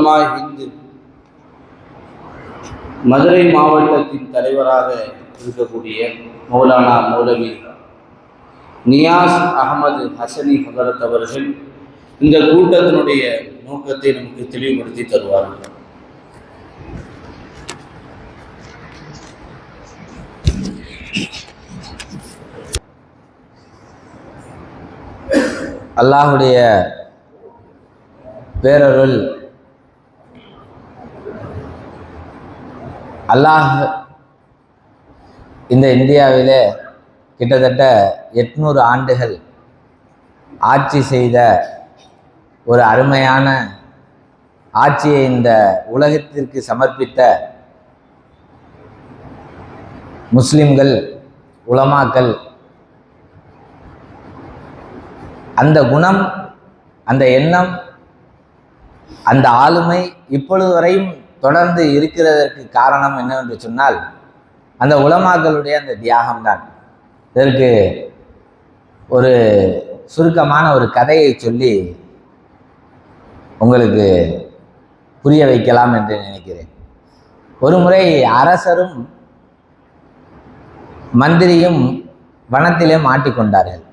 உலமா ஹிந்து மதுரை மாவட்டத்தின் தலைவராக இருக்கக்கூடிய மௌலானா மௌலவி நியாஸ் அகமது ஹசனி ஹதரத் அவர்கள் இந்த கூட்டத்தினுடைய நோக்கத்தை நமக்கு தெளிவுபடுத்தி தருவார்கள். அல்லாஹுடைய பேரருள், அல்லாஹ் இந்த இந்தியாவிலே கிட்டத்தட்ட 800 ஆண்டுகள் ஆட்சி செய்த ஒரு அருமையான ஆட்சியை இந்த உலகத்திற்கு சமர்ப்பித்த முஸ்லிம்கள், உலமாக்கள், அந்த குணம், அந்த எண்ணம், அந்த ஆளுமை இப்பொழுது வரையும் தொடர்ந்து இருக்கிறதற்கு காரணம் என்னவென்று சொன்னால் அந்த உலமாக்களுடைய அந்த தியாகம்தான். இதற்கு ஒரு சுருக்கமான ஒரு கதையை சொல்லி உங்களுக்கு புரிய வைக்கலாம் என்று நினைக்கிறேன். ஒரு முறை அரசரும் மந்திரியும் வனத்திலே மாட்டிக்கொண்டார்கள்.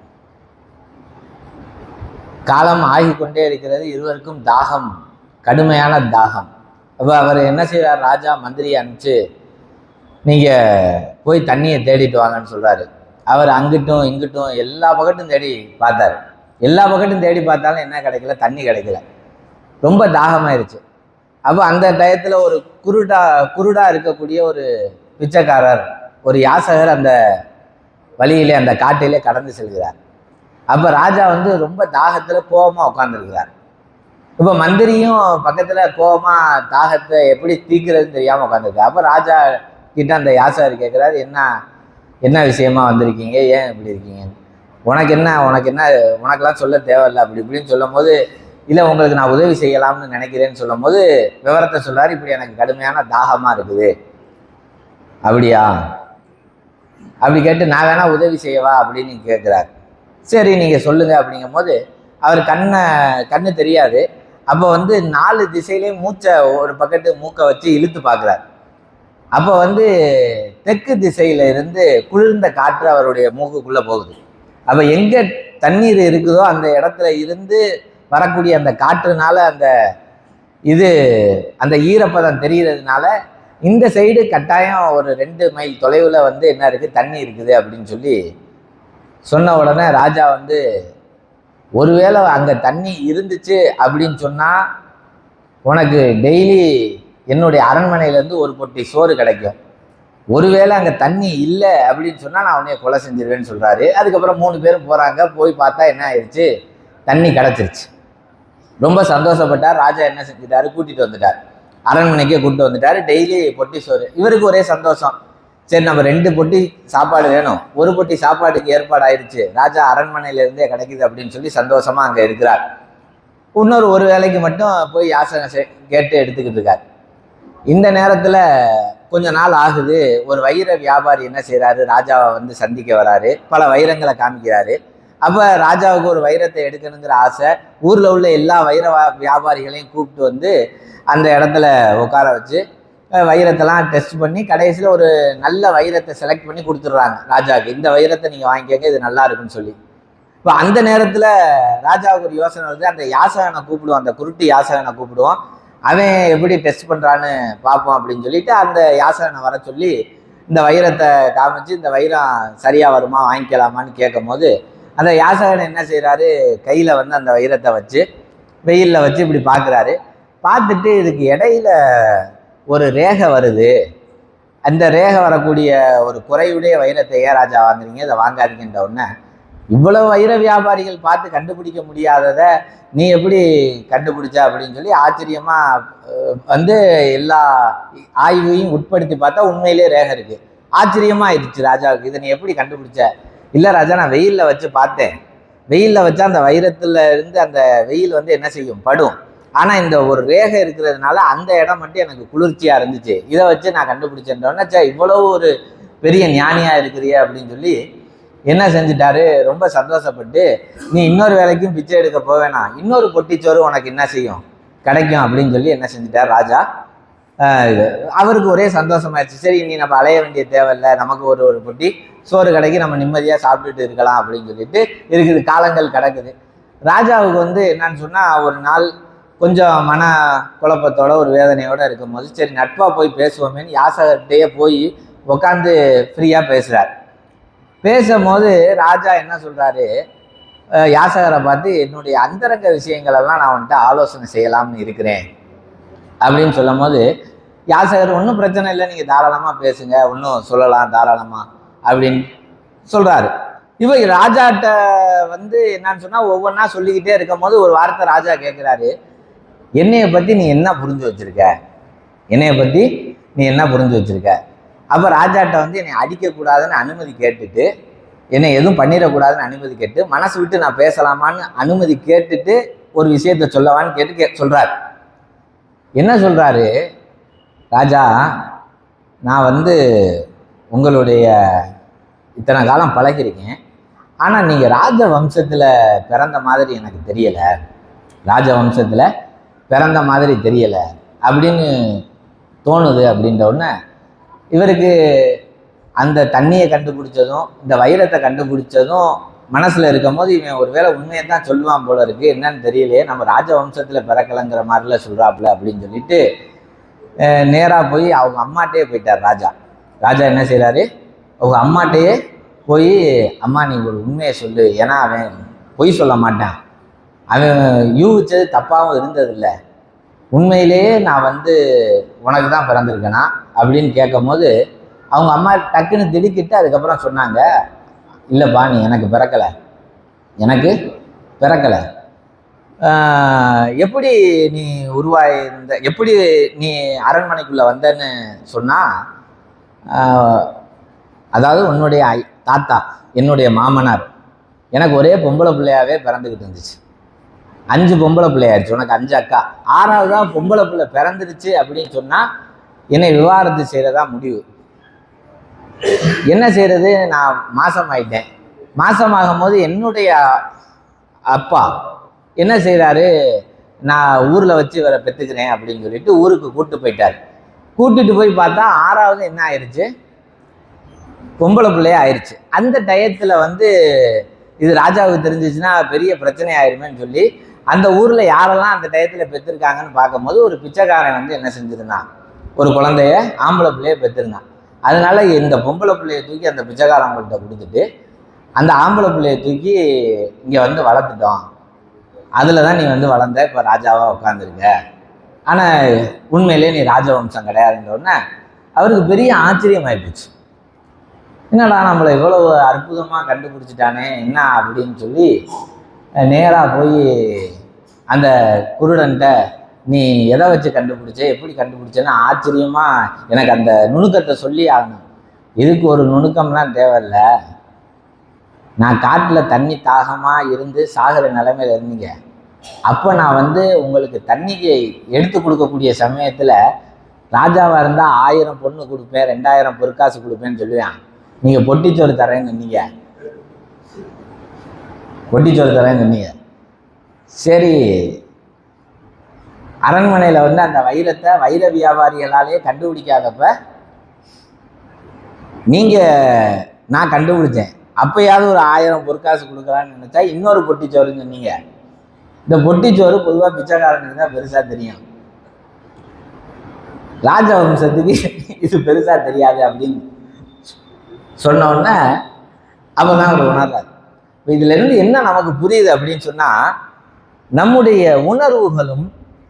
காலம் ஆகிக்கொண்டே இருக்கிறது. இருவருக்கும் தாகம், கடுமையான தாகம். அப்போ அவர் என்ன செய்கிறார், ராஜா மந்திரியை அனுப்பிச்சு நீங்கள் போய் தண்ணியை தேடிட்டு வாங்கன்னு சொல்கிறாரு. அவர் அங்கிட்டும் இங்கிட்டும் எல்லா பக்கட்டும் தேடி பார்த்தார். எல்லா பக்கட்டும் தேடி பார்த்தாலும் என்ன கிடைக்கல, தண்ணி கிடைக்கல. ரொம்ப தாகமாயிருச்சு. அப்போ அந்த டயத்தில் ஒரு குருடா இருக்கக்கூடிய ஒரு பிச்சைக்காரர், ஒரு யாசகர் அந்த வழியிலே, அந்த காட்டிலே கடந்து செல்கிறார். அப்போ ராஜா ரொம்ப தாகத்தில் கோபமாக உட்காந்துருக்கிறார். இப்போ மந்திரியும் பக்கத்தில் கோபமாக தாகத்தை எப்படி தீர்க்கிறதுன்னு தெரியாமல் உட்காந்துருக்கார். அப்போ ராஜா கிட்ட அந்த யாசகர் கேட்குறாரு, என்ன விஷயமா வந்திருக்கீங்க, ஏன் இப்படி இருக்கீங்க, உனக்கெல்லாம் சொல்ல தேவையில்லை அப்படி இப்படின்னு சொல்லும் போது, இல்லை உங்களுக்கு நான் உதவி செய்யலாம்னு நினைக்கிறேன்னு சொல்லும் போது விவரத்தை சொல்கிறார். இப்படி எனக்கு கடுமையான தாகமாக இருக்குது. அப்படியா, அப்படி கேட்டு நான் வேணா உதவி செய்யவா அப்படின்னு கேட்குறாரு. சரி நீங்கள் சொல்லுங்கள் அப்படிங்கும் போது அவர் கண்ணு தெரியாது. அப்போ 4 திசையிலையும் மூச்சை ஒரு பக்கத்து மூக்கை வச்சு இழுத்து பார்க்குறார். அப்போ தெற்கு திசையில இருந்து குளிர்ந்த காற்று அவருடைய மூக்குக்குள்ளே போகுது. அப்போ எங்கே தண்ணீர் இருக்குதோ அந்த இடத்துல இருந்து வரக்கூடிய அந்த காற்றுனால அந்த ஈரப்பதம் தெரிகிறதுனால இந்த சைடு கட்டாயம் ஒரு 2 மைல் தொலைவில் என்ன இருக்குது, தண்ணி இருக்குது அப்படின்னு சொல்லி சொன்ன உடனே ராஜா ஒருவேளை அங்கே தண்ணி இருந்துச்சு அப்படின்னு சொன்னால் உனக்கு டெய்லி என்னுடைய அரண்மனையிலேருந்து ஒரு பொட்டி சோறு கிடைக்கும். ஒருவேளை அங்கே தண்ணி இல்லை அப்படின்னு சொன்னால் நான் உன்னைய கொலை செஞ்சிருவேன்னு சொல்கிறாரு. அதுக்கப்புறம் 3 பேரும் போகிறாங்க. போய் பார்த்தா என்ன ஆயிடுச்சு, தண்ணி கிடச்சிருச்சு. ரொம்ப சந்தோஷப்பட்டார். ராஜா என்ன செஞ்சிட்டாரு, கூட்டிகிட்டு வந்துட்டார், அரண்மனைக்கே கூப்பிட்டு வந்துட்டார். டெய்லி பொட்டி சோறு. இவருக்கு ஒரே சந்தோஷம். சரி, நம்ம 2 பொட்டி சாப்பாடு வேணும், ஒரு பொட்டி சாப்பாடுக்கு ஏற்பாடு ஆயிடுச்சு, ராஜா அரண்மனையிலேருந்தே கிடைக்குது அப்படின்னு சொல்லி சந்தோஷமாக அங்கே இருக்கிறார். ஒரு வேலைக்கு மட்டும் போய் யாசனை கேட்டு எடுத்துக்கிட்டு இருக்கார். இந்த நேரத்தில் கொஞ்ச நாள் ஆகுது. ஒரு வைர வியாபாரி என்ன செய்கிறாரு, ராஜாவை சந்திக்க வராரு. பல வைரங்களை காமிக்கிறாரு. அப்போ ராஜாவுக்கு ஒரு வைரத்தை எடுக்கணுங்கிற ஆசை. ஊரில் உள்ள எல்லா வைர வியாபாரிகளையும் கூப்பிட்டு அந்த இடத்துல உட்கார வச்சு வைரத்தெல்லாம் டெஸ்ட் பண்ணி கடைசியில் ஒரு நல்ல வைரத்தை செலக்ட் பண்ணி கொடுத்துட்றாங்க ராஜாவுக்கு. இந்த வைரத்தை நீங்கள் வாங்கிக்கங்க, இது நல்லா இருக்குன்னு சொல்லி. இப்போ அந்த நேரத்தில் ராஜாவுக்கு ஒரு யோசனை வருது. அந்த யாசகனை கூப்பிடுவோம், அந்த குருட்டு யாசகனை கூப்பிடுவோம், அவன் எப்படி டெஸ்ட் பண்ணுறான்னு பார்ப்போம் அப்படின்னு சொல்லிட்டு அந்த யாசகனை வர சொல்லி இந்த வைரத்தை காமிச்சு, இந்த வைரம் சரியாக வருமா, வாங்கிக்கலாமான்னு கேட்கும் போது அந்த யாசகனை என்ன செய்கிறாரு, கையில் அந்த வைரத்தை வச்சு வெயிலில் வச்சு இப்படி பார்க்குறாரு. பார்த்துட்டு இதுக்கு இடையில ஒரு ரேகை வருது, அந்த ரேகை வரக்கூடிய ஒரு குறையுடைய வைரத்தை ஏன் ராஜா வாங்குறீங்க, இதை வாங்காதீங்கன்ற உடனே, இவ்வளவு வைர வியாபாரிகள் பார்த்து கண்டுபிடிக்க முடியாததை நீ எப்படி கண்டுபிடிச்ச அப்படின்னு சொல்லி ஆச்சரியமாக எல்லா ஆய்வையும் உட்படுத்தி பார்த்தா உண்மையிலே ரேகை இருக்குது. ஆச்சரியமாக ஆயிடுச்சு ராஜாவுக்கு. இதை நீ எப்படி கண்டுபிடிச்ச? இல்லை ராஜா, நான் வெயிலில் வச்சு பார்த்தேன். வெயிலில் வச்சா அந்த வைரத்தில் இருந்து அந்த வெயில் என்ன செய்யும், படும். ஆனால் இந்த ஒரு ரேகை இருக்கிறதுனால அந்த இடம் மட்டும் எனக்கு குளிர்ச்சியாக இருந்துச்சு, இதை வச்சு நான் கண்டுபிடிச்சேன்றோன்னா, இவ்வளவு ஒரு பெரிய ஞானியாக இருக்கிறிய அப்படின்னு சொல்லி என்ன செஞ்சிட்டாரு, ரொம்ப சந்தோஷப்பட்டு, நீ இன்னொரு வேலைக்கும் பிச்சை எடுக்க போவேனா, இன்னொரு பொட்டிச்சோறு உனக்கு என்ன செய்யும் கிடைக்கும் அப்படின்னு சொல்லி என்ன செஞ்சிட்டார் ராஜா. இது அவருக்கு ஒரே சந்தோஷமாயிடுச்சு. சரி, இனி நம்ம அலைய வேண்டிய தேவையில்லை, நமக்கு ஒரு ஒரு பொட்டி சோறு கடைக்கு நம்ம நிம்மதியாக சாப்பிட்டுட்டு இருக்கலாம் அப்படின்னு சொல்லிட்டு இருக்குது. காலங்கள் கிடக்குது. ராஜாவுக்கு வந்து என்னன்னு சொன்னால், ஒரு நாள் கொஞ்சம் மன குழப்பத்தோட ஒரு வேதனையோடு இருக்கும் போது, சரி நட்பாக போய் பேசுவோமேன்னு யாசகர்கிட்டயே போய் உட்காந்து ஃப்ரீயாக பேசுகிறார். பேசும்போது ராஜா என்ன சொல்கிறாரு, யாசகரை பார்த்து, என்னுடைய அந்தரங்க விஷயங்களெல்லாம் நான் வந்துட்டு ஆலோசனை செய்யலாம்னு இருக்கிறேன் அப்படின்னு சொல்லும் போது, யாசகர் ஒன்றும் பிரச்சனை இல்லை, நீங்கள் தாராளமாக பேசுங்க, ஒன்றும் சொல்லலாம் தாராளமாக அப்படின்னு சொல்கிறாரு. இவன் ராஜாட்ட வந்து என்னன்னு சொன்னால், ஒவ்வொன்றா சொல்லிக்கிட்டே இருக்கும் போது ஒரு வார்த்தை ராஜா கேட்குறாரு, என்னையை பற்றி நீ என்ன புரிஞ்சு வச்சுருக்க, என்னையை பற்றி நீ என்ன புரிஞ்சு வச்சுருக்க. அப்போ ராஜாட்ட வந்து என்னை அடிக்கக்கூடாதுன்னு அனுமதி கேட்டுட்டு, என்னை எதுவும் பண்ணிடக்கூடாதுன்னு அனுமதி கேட்டு, மனசு விட்டு நான் பேசலாமான்னு அனுமதி கேட்டுட்டு ஒரு விஷயத்த சொல்லவான்னு கேட்டு சொல்கிறார். என்ன சொல்கிறாரு ராஜா, நான் வந்து உங்களுடைய இத்தனை காலம் பழகிருக்கேன், ஆனால் நீங்கள் ராஜ வம்சத்தில் பிறந்த மாதிரி எனக்கு தெரியலை, ராஜ வம்சத்தில் பிறந்த மாதிரி தெரியலை அப்படின்னு தோணுது. அப்படின்ற உடனே இவருக்கு அந்த தண்ணியை கண்டுபிடிச்சதும் இந்த வைரத்தை கண்டுபிடிச்சதும் மனசில் இருக்கும் போது, இவன் ஒரு வேளை உண்மையை தான் சொல்லுவான் போல இருக்கு, என்னன்னு தெரியலையே, நம்ம ராஜ வம்சத்தில் பிறக்கலைங்கிற மாதிரிலாம் சொல்கிறாப்புல அப்படின்னு சொல்லிட்டு நேராக போய் அவங்க அம்மாட்டையே போயிட்டார் ராஜா. ராஜா என்ன செய்கிறாரு, அவங்க அம்மாட்டையே போய், அம்மா நீ ஒரு உண்மையை சொல்லு, ஏன்னா அவன் பொய் சொல்ல மாட்டான், அவன் யூகிச்சது தப்பாகவும் இருந்ததில்லை, உண்மையிலேயே நான் வந்து உனக்கு தான் பிறந்திருக்கேனா அப்படின்னு கேட்கும் போது, அவங்க அம்மா டக்குன்னு திடுக்கிட்டு அதுக்கப்புறம் சொன்னாங்க, இல்லைப்பா நீ எனக்கு பிறக்கலை, எனக்கு பிறக்கலை, எப்படி நீ உருவாயிருந்த, எப்படி நீ அரண்மனைக்குள்ளே வந்தன்னு சொன்னால், அதாவது உன்னுடைய தாத்தா என்னுடைய மாமனார் எனக்கு ஒரே பொம்பளை பிள்ளையாவே பிறந்துக்கிட்டு இருந்துச்சு, 5 பொம்பளை பிள்ளையாயிருச்சு, உனக்கு 5 அக்கா, 6வதா பொம்பளை பிள்ளை பிறந்துருச்சு அப்படின்னு சொன்னால் என்னை விவாகரத்து செய்கிறதா முடிவு. என்ன செய்கிறது, நான் மாசம் ஆயிட்டேன். மாசமாகும் போது என்னுடைய அப்பா என்ன செய்கிறாரு, நான் ஊரில் வச்சு இவரை பெற்றுக்கிறேன் அப்படின்னு சொல்லிட்டு ஊருக்கு கூப்பிட்டு போயிட்டார். கூட்டிட்டு போய் பார்த்தா 6வது என்ன ஆயிடுச்சு, பொம்பளை பிள்ளையே ஆயிடுச்சு. அந்த டயத்தில் வந்து இது ராஜாவுக்கு தெரிஞ்சிச்சுன்னா பெரிய பிரச்சனை ஆயிருமேன்னு சொல்லி அந்த ஊரில் யாரெல்லாம் அந்த டயத்தில் பெற்றிருக்காங்கன்னு பார்க்கும்போது ஒரு பிச்சைக்காரன் வந்து என்ன செஞ்சிருந்தான், ஒரு குழந்தைய ஆம்பளை பிள்ளைய பெற்றிருந்தான். அதனால இந்த பொம்பளை பிள்ளையை தூக்கி அந்த பிச்சைக்காரங்கள்கிட்ட கொடுத்துட்டு அந்த ஆம்பளை பிள்ளையை தூக்கி இங்கே வந்து வளர்த்துட்டோம், அதில் தான் நீ வந்து வளர்ந்த, இப்போ ராஜாவாக உட்காந்துருக்க, ஆனால் உண்மையிலே நீ ராஜவம்சம் கிடையாதுன்றோடனே அவருக்கு பெரிய ஆச்சரியமாயிடுச்சு. என்னடா நம்மளை இவ்வளவு அற்புதமாக கண்டுபிடிச்சிட்டானே என்ன அப்படின்னு சொல்லி நேராக போய் அந்த குருடன்ட்ட, நீ எதை வச்சு கண்டுபிடிச்ச, எப்படி கண்டுபிடிச்சேன்னு ஆச்சரியமாக எனக்கு அந்த நுணுக்கத்தை சொல்லி ஆகணும். இதுக்கு ஒரு நுணுக்கம்லாம் தேவையில்லை, நான் காட்டில் தண்ணி தாகமாக இருந்து சாகிற நிலைமையில் இருந்தீங்க, அப்போ நான் வந்து உங்களுக்கு தண்ணிக்கு எடுத்து கொடுக்கக்கூடிய சமயத்தில் ராஜாவாக இருந்தால் 1000 பொண்ணு கொடுப்பேன், 2000 பொற்காசு கொடுப்பேன்னு சொல்லுவேன், நீங்கள் பொட்டிச்சோறு தரேன்னு சொன்னீங்க, பொட்டிச்சோறு தரேன்னு சொன்னீங்க. சரி, அரண்மனையில் வந்து அந்த வைரத்தை வைர வியாபாரிகளாலே கண்டுபிடிக்காதப்ப நீங்கள் நான் கண்டுபிடிச்சேன், அப்போயாவது ஒரு 1000 பொற்காசு கொடுக்கலான்னு நினச்சா இன்னொரு பொட்டிச்சோறுன்னு சொன்னீங்க. இந்த பொட்டிச்சோறு பொதுவாக பிச்சைக்காரனுக்கு தான் பெருசாக தெரியும், ராஜவம்சத்துக்கு இது பெருசாக தெரியாது அப்படின்னு சொன்னோடனே அப்போ தான் அவர் உணர்றார். இப்போ இதுலேருந்து என்ன நமக்கு புரியுது அப்படின்னு சொன்னால், நம்முடைய உணர்வுகளும்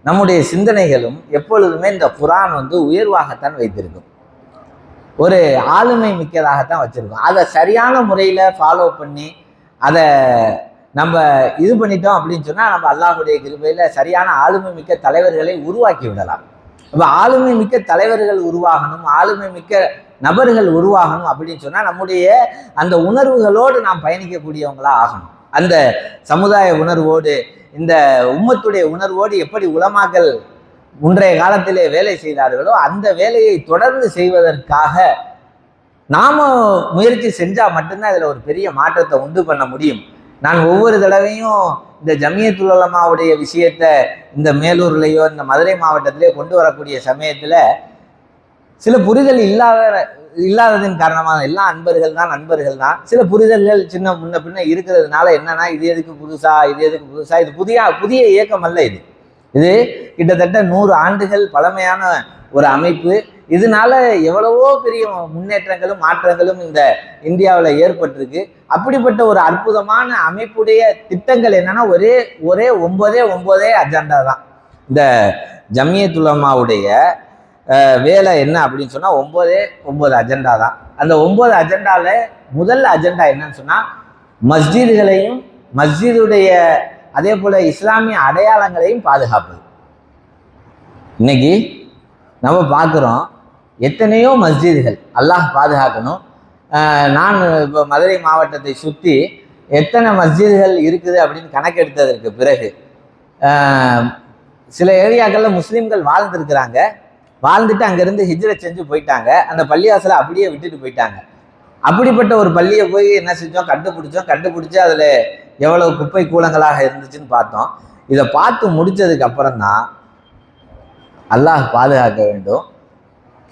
நம்முடைய சிந்தனைகளும் எப்பொழுதுமே இந்த குரான் வந்து உயர்வாகத்தான் வைத்திருக்கும், ஒரு ஆளுமை மிக்கதாகத்தான் வச்சுருக்கோம். அதை சரியான முறையில் ஃபாலோ பண்ணி அதை நம்ம இது பண்ணிட்டோம் அப்படின்னு சொன்னால் நம்ம அல்லாஹ்வுடைய கிருபையில் சரியான ஆளுமை மிக்க தலைவர்களை உருவாக்கி விடலாம். இப்போ ஆளுமை மிக்க தலைவர்கள் உருவாகணும், ஆளுமை மிக்க நபர்கள் உருவாகணும் அப்படின்னு சொன்னால் நம்முடைய அந்த உணர்வுகளோடு நாம் பயணிக்கக்கூடியவங்களா ஆகணும். அந்த சமுதாய உணர்வோடு இந்த உம்மத்துடைய உணர்வோடு எப்படி உலமாக்கள் முன்றைய காலத்திலே வேலை செய்தார்களோ அந்த வேலையை தொடர்ந்து செய்வதற்காக நாம முயற்சி செஞ்சால் மட்டும்தான் இதில் ஒரு பெரிய மாற்றத்தை உண்டு பண்ண முடியும். நான் ஒவ்வொரு தடவையும் இந்த ஜமியத்துல் உலமாவுடைய விஷயத்த இந்த மேலூர்லேயோ இந்த மதுரை மாவட்டத்திலேயோ கொண்டு வரக்கூடிய சமயத்தில் சில புரிதல் இல்லாததின் காரணமாக, எல்லாம் நண்பர்கள் தான், சில புரிதல்கள் சின்ன முன்ன பின்ன இருக்கிறதுனால என்னன்னா, இது எதுக்கு புதுசா, இது புதிய இயக்கம் அல்ல. இது கிட்டத்தட்ட 100 ஆண்டுகள் பழமையான ஒரு அமைப்பு. இதனால எவ்வளவோ பெரிய முன்னேற்றங்களும் மாற்றங்களும் இந்த இந்தியாவில் ஏற்பட்டிருக்கு. அப்படிப்பட்ட ஒரு அற்புதமான அமைப்புடைய திட்டங்கள் என்னன்னா, ஒரே 9 அஜெண்டா தான். இந்த ஜமியத்துல் உலமாவுடைய வேலை என்ன அப்படின்னு சொன்னா 9 அஜெண்டா தான். அந்த 9 அஜெண்டால முதல் அஜெண்டா என்னன்னு சொன்னா, மஸ்ஜிதுகளையும் மஸ்ஜிதுடைய அதே போல இஸ்லாமிய அடையாளங்களையும் பாதுகாப்பது. இன்னைக்கு நம்ம பார்க்குறோம், எத்தனையோ மஸ்ஜிதுகள் அல்லாஹ் பாதுகாக்கணும். நான் இப்போ மதுரை மாவட்டத்தை சுற்றி எத்தனை மஸ்ஜிதுகள் இருக்குது அப்படின்னு கணக்கெடுத்ததற்கு பிறகு சில ஏரியாக்களில் முஸ்லீம்கள் வாழ்ந்துட்டு அங்கேருந்து ஹிஜ்ரத் செஞ்சு போயிட்டாங்க. அந்த பள்ளிவாசலை அப்படியே விட்டுட்டு போயிட்டாங்க. அப்படிப்பட்ட ஒரு பள்ளியை போய் என்ன செஞ்சோம், கண்டுபிடிச்சு அதில் எவ்வளவு குப்பை கூலங்களாக இருந்துச்சுன்னு பார்த்தோம். இதை பார்த்து முடிச்சதுக்கு அப்புறம்தான் அல்லாஹ் பாதுகாக்க வேண்டும்.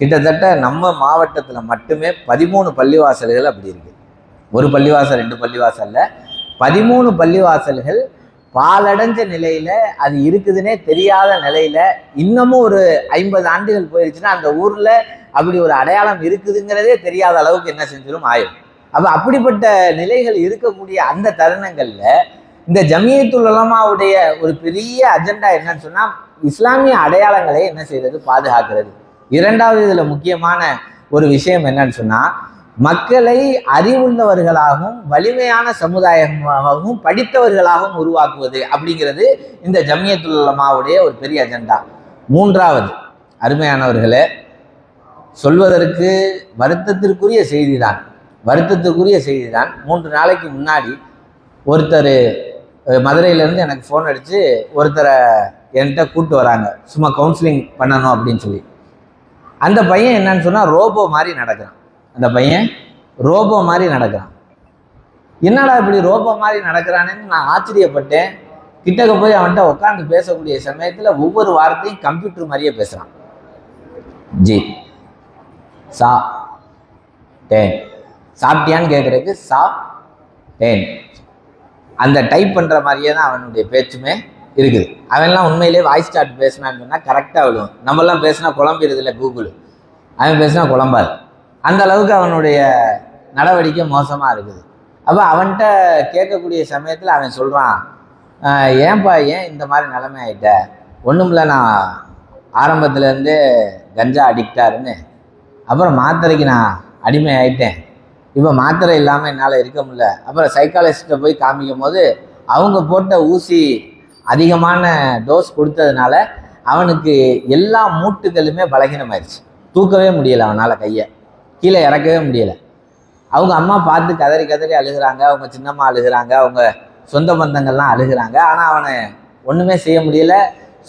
கிட்டத்தட்ட நம்ம மாவட்டத்தில் மட்டுமே 13 பள்ளிவாசல்கள் அப்படி இருக்கு. ஒரு பள்ளிவாசல் 2 பள்ளிவாசல்ல 13 பள்ளிவாசல்கள் பாலடைஞ்ச நிலையில அது இருக்குதுன்னே தெரியாத நிலையில, இன்னமும் ஒரு 50 ஆண்டுகள் போயிருச்சுன்னா அந்த ஊர்ல அப்படி ஒரு அடையாளம் இருக்குதுங்கிறதே தெரியாத அளவுக்கு என்ன செஞ்சிடும் ஆயிடும். அப்ப அப்படிப்பட்ட நிலைகள் இருக்கக்கூடிய அந்த தருணங்கள்ல இந்த ஜமியத்துல் உலமாவுடைய ஒரு பெரிய அஜெண்டா என்னன்னு சொன்னா, இஸ்லாமிய அடையாளங்களை என்ன செய்யறது, பாதுகாக்கிறது. இரண்டாவது இதுல முக்கியமான ஒரு விஷயம் என்னன்னு சொன்னா, மக்களை அறிவுள்ளவர்களாகவும் வலிமையான சமுதாயமாகவும் படித்தவர்களாகவும் உருவாக்குவது அப்படிங்கிறது இந்த ஜமியத்துல் உலமாவுடைய ஒரு பெரிய அஜெண்டா. மூன்றாவது, அருமையானவர்களே, சொல்வதற்கு வருத்தத்திற்குரிய செய்திதான். 3 நாளைக்கு முன்னாடி ஒருத்தர் மதுரையிலேருந்து எனக்கு ஃபோன் அடித்து ஒருத்தரை என்கிட்ட கூப்பிட்டு வராங்க, சும்மா கவுன்சிலிங் பண்ணணும் அப்படின்னு சொல்லி. அந்த பையன் என்னன்னு சொன்னால் ரோபோ மாதிரி நடக்கிறான். என்னடா இப்படி ரோபோ மாதிரி நடக்கிறானேன்னு நான் ஆச்சரியப்பட்டேன். கிட்டக்க போய் அவன்கிட்ட உட்காந்து பேசக்கூடிய சமயத்தில் ஒவ்வொரு வார்த்தையும் கம்ப்யூட்டர் மாதிரியே பேசுகிறான். ஜி சா டேன், சாப்பிட்டியான்னு கேட்குறதுக்கு சா டேன், அந்த டைப் பண்ணுற மாதிரியே தான் அவனுடைய பேச்சுமே இருக்குது. அவன்லாம் உண்மையிலே வாய்ஸ் சாட் பேசினான்னு சொன்னால் கரெக்டாக விழுவும். நம்மளாம் பேசினா குழம்பிடுது இல்லை கூகுள், அவன் பேசினா குழம்பாது. அந்த அளவுக்கு அவனுடைய நடவடிக்கை மோசமாக இருக்குது. அப்போ அவன்கிட்ட கேட்கக்கூடிய சமயத்தில் அவன் சொல்கிறான், ஏன் இந்த மாதிரி நிலைமை ஆகிட்ட, ஒன்றுமில்ல, நான் ஆரம்பத்துலேருந்தே கஞ்சா அடிக்டாருன்னு, அப்புறம் மாத்திரைக்கு நான் அடிமை ஆகிட்டேன், இப்போ மாத்திரை இல்லாமல் என்னால் இருக்க முடியல. அப்புறம் சைக்காலஜிஸ்ட்டை போய் காமிக்கும் போது அவங்க போட்ட ஊசி அதிகமான டோஸ் கொடுத்ததுனால அவனுக்கு எல்லா மூட்டுகளுமே பலகீனமாயிடுச்சு. தூக்கவே முடியலை, அவனால் கையை கீழே இறக்கவே முடியலை. அவங்க அம்மா பார்த்து கதறி அழுகிறாங்க, அவங்க சின்னம்மா அழுகிறாங்க, அவங்க சொந்த பந்தங்கள்லாம் அழுகிறாங்க. ஆனால் அவனை ஒன்றுமே செய்ய முடியல.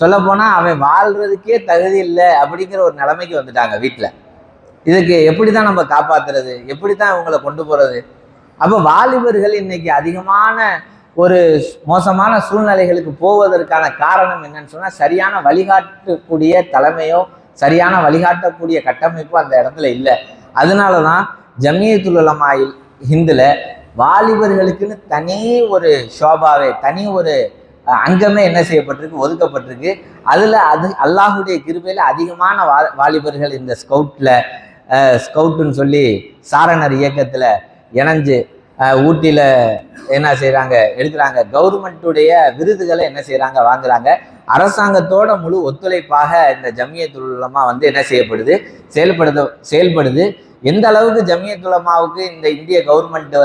சொல்லப்போனால் அவன் வாழ்கிறதுக்கே தகுதி இல்லை அப்படிங்கிற ஒரு நிலைமைக்கு வந்துட்டாங்க வீட்டில். இதுக்கு எப்படி தான் நம்ம காப்பாற்றுறது, எப்படி தான் இவங்களை கொண்டு போகிறது? அப்போ வாலிபர்கள் இன்னைக்கு அதிகமான ஒரு மோசமான சூழ்நிலைகளுக்கு போவதற்கான காரணம் என்னன்னு சொன்னால், சரியான வழிகாட்டக்கூடிய தலைமையோ சரியான வழிகாட்டக்கூடிய கட்டமைப்போ அந்த இடத்துல இல்லை. அதனால தான் ஜமியத்துல் உலமா ஹிந்துல வாலிபர்களுக்குன்னு தனி ஒரு ஷோபாவே, தனி ஒரு அங்கமே என்ன செய்யப்பட்டிருக்கு, ஒதுக்கப்பட்டிருக்கு. அதில் அல்லாஹுடைய கிருபையில் அதிகமான வாலிபர்கள் இந்த ஸ்கவுட்டுன்னு சொல்லி சாரணர் இயக்கத்தில் இணைஞ்சு ஊட்டியில் என்ன செய்கிறாங்க, எடுக்கிறாங்க. கவர்மெண்ட்டுடைய விருதுகளை என்ன செய்கிறாங்க, வாங்குறாங்க. அரசாங்கத்தோட முழு ஒத்துழைப்பாக இந்த ஜமியத்துல் உலமா என்ன செய்யப்படுது, செயல்படுது. எந்த அளவுக்கு ஜமியத்துல் உலமாவுக்கு இந்த இந்திய கவர்மெண்ட்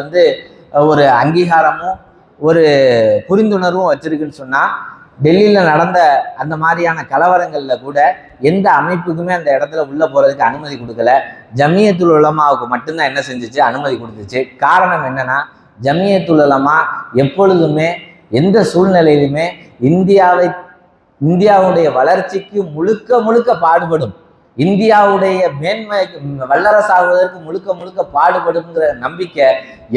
ஒரு அங்கீகாரமும் ஒரு புரிந்துணர்வும் வச்சிருக்குன்னு சொன்னால், டெல்லியில் நடந்த அந்த மாதிரியான கலவரங்களில் கூட எந்த அமைப்புக்குமே அந்த இடத்துல உள்ளே போகிறதுக்கு அனுமதி கொடுக்கல. ஜமியத்துல் உலமாவுக்கு மட்டும்தான் என்ன செஞ்சிச்சு, அனுமதி கொடுத்துச்சு. காரணம் என்னன்னா, ஜமியத்துல் உலமா எப்பொழுதுமே எந்த சூழ்நிலையிலுமே இந்தியாவுடைய வளர்ச்சிக்கு முழுக்க பாடுபடும். இந்தியாவுடைய மேன்மை வல்லரசாகுவதற்கு முழுக்க முழுக்க பாடுபடுங்கிற நம்பிக்கை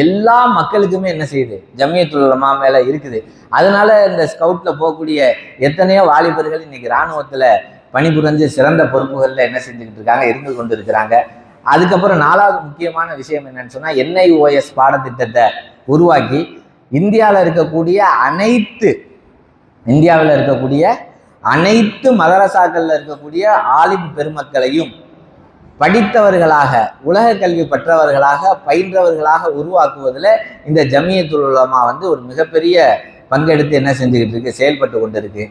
எல்லா மக்களுக்குமே என்ன செய்யுது, ஜமியத்துல் உலமா மேல இருக்குது. அதனால இந்த ஸ்கவுட்ல போகக்கூடிய எத்தனையோ வாலிபர்கள் இன்னைக்கு இராணுவத்துல பணிபுரிஞ்சு சிறந்த பொறுப்புகள்ல என்ன செஞ்சுக்கிட்டு இருக்காங்க, இருந்து கொண்டு இருக்கிறாங்க. அதுக்கப்புறம் 4வது முக்கியமான விஷயம் என்னன்னு சொன்னா, NIOS பாடத்திட்டத்தை உருவாக்கி இந்தியாவில் இருக்கக்கூடிய அனைத்து மதரசாக்கள்ல இருக்கக்கூடிய ஆலிம் பெருமக்களையும் படித்தவர்களாக, உலக கல்வி பெற்றவர்களாக, பயின்றவர்களாக உருவாக்குவதில் இந்த ஜமியத்துல் உலமா ஒரு மிகப்பெரிய பங்கெடுத்து என்ன செஞ்சுக்கிட்டு இருக்கு, செயல்பட்டு கொண்டு இருக்கு.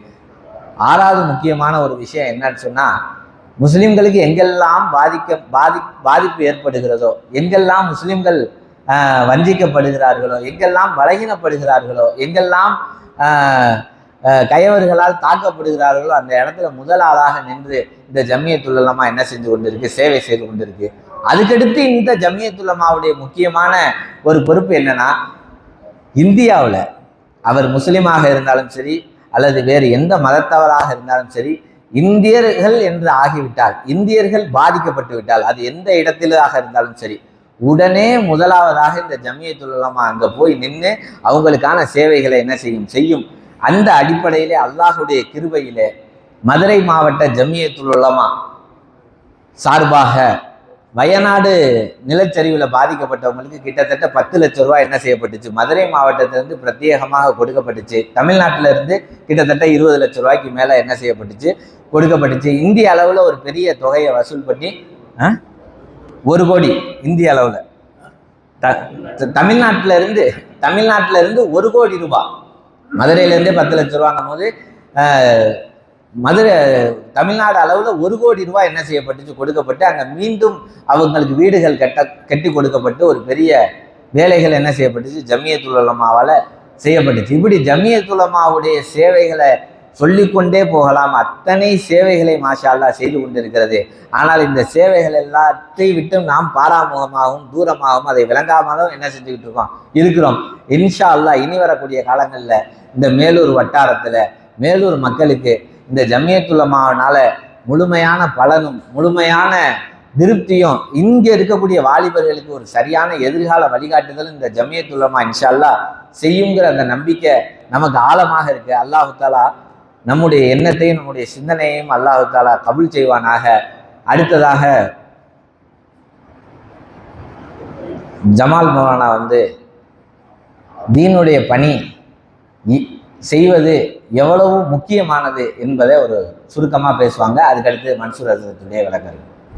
6வது முக்கியமான ஒரு விஷயம் என்னன்னு சொன்னா, முஸ்லிம்களுக்கு எங்கெல்லாம் பாதிப்பு ஏற்படுகிறதோ, எங்கெல்லாம் முஸ்லிம்கள் வஞ்சிக்கப்படுகிறார்களோ, எங்கெல்லாம் பலகீனப்படுகிறார்களோ, எங்கெல்லாம் கயவர்களால் தாக்கப்படுகிறார்களோ, அந்த இடத்துல முதலாளாக நின்று இந்த ஜமியத்துல் உலமா என்ன செஞ்சு கொண்டிருக்கு, சேவை செய்து கொண்டிருக்கு. அதுக்கடுத்து இந்த ஜமியத்துல் உலமாவுடைய முக்கியமான ஒரு பொறுப்பு என்னன்னா, இந்தியாவில் அவர் முஸ்லிமாக இருந்தாலும் சரி அல்லது வேறு எந்த மதத்தவராக இருந்தாலும் சரி, இந்தியர்கள் என்று ஆகிவிட்டால், இந்தியர்கள் பாதிக்கப்பட்டு விட்டால், அது எந்த இடத்திலாக இருந்தாலும் சரி, உடனே முதலாவதாக இந்த ஜமியத்துல் உலமா அங்கே போய் நின்று அவங்களுக்கான சேவைகளை என்ன செய்யும். அந்த அடிப்படையிலே அல்லாஹுடைய கிருபையிலே மதுரை மாவட்ட ஜமியத்துல் உலமா சார்பாக வயநாடு நிலச்சரிவில் பாதிக்கப்பட்டவங்களுக்கு கிட்டத்தட்ட 10 லட்சம் ரூபாய் என்ன செய்யப்பட்டுச்சு, மதுரை மாவட்டத்திலிருந்து பிரத்யேகமாக கொடுக்கப்பட்டுச்சு. தமிழ்நாட்டில இருந்து கிட்டத்தட்ட 20 லட்சம் ரூபாய்க்கு மேலே என்ன செய்யப்பட்டுச்சு, கொடுக்கப்பட்டுச்சு. இந்திய அளவில் ஒரு பெரிய தொகையை வசூல் பண்ணி 1 கோடி இந்திய அளவில் தமிழ்நாட்டில இருந்து 1 கோடி ரூபாய், மதுரையிலேருந்தே 10 லட்சம் ரூபாங்கும் போது தமிழ்நாடு அளவில் 1 கோடி ரூபாய் என்ன செய்யப்பட்டுச்சு, கொடுக்கப்பட்டு அங்கே மீண்டும் அவங்களுக்கு வீடுகள் கட்டி கொடுக்கப்பட்டு ஒரு பெரிய வேலைகள் என்ன செய்யப்பட்டுச்சு, ஜமியத்துல் உலமாவால் செய்யப்பட்டுச்சு. இப்படி ஜமியத்துல் உலமாவுடைய சேவைகளை சொல்லிக்கொண்டே போகலாம். அத்தனை சேவைகளை மாஷா அல்லாஹ் செய்து கொண்டிருக்கிறது. ஆனால் இந்த சேவைகள் எல்லாத்தையும் விட்டு நாம் பாராமுகமாகவும் தூரமாகவும் அதை விளங்காமலும் என்ன செஞ்சுக்கிட்டு இருக்கிறோம். இன்ஷா அல்லாஹ் இனி வரக்கூடிய காலங்களில் இந்த மேலூர் வட்டாரத்தில் மேலூர் மக்களுக்கு இந்த ஜமியத்துல் உலமாவினால முழுமையான பலனும் முழுமையான திருப்தியும், இங்கே இருக்கக்கூடிய வாலிபர்களுக்கு ஒரு சரியான எதிர்கால வழிகாட்டுதல் இந்த ஜமியத்துல் உலமா இன்ஷா அல்லாஹ் செய்யுங்கிற அந்த நம்பிக்கை நமக்கு ஆழமாக இருக்கு. அல்லாஹு தாலா நம்முடைய எண்ணத்தையும் நம்முடைய சிந்தனையையும் அல்லாஹு தாலா கபூல் செய்வானாக. அடுத்ததாக ஜமால் மௌலானா தீனுடைய பணி செய்வது எவ்வளவு முக்கியமானது என்பதை ஒரு சுருக்கமாக பேசுவாங்க. அதுக்கடுத்து மன்சூர் ஹசரத்துடைய விளக்கம்.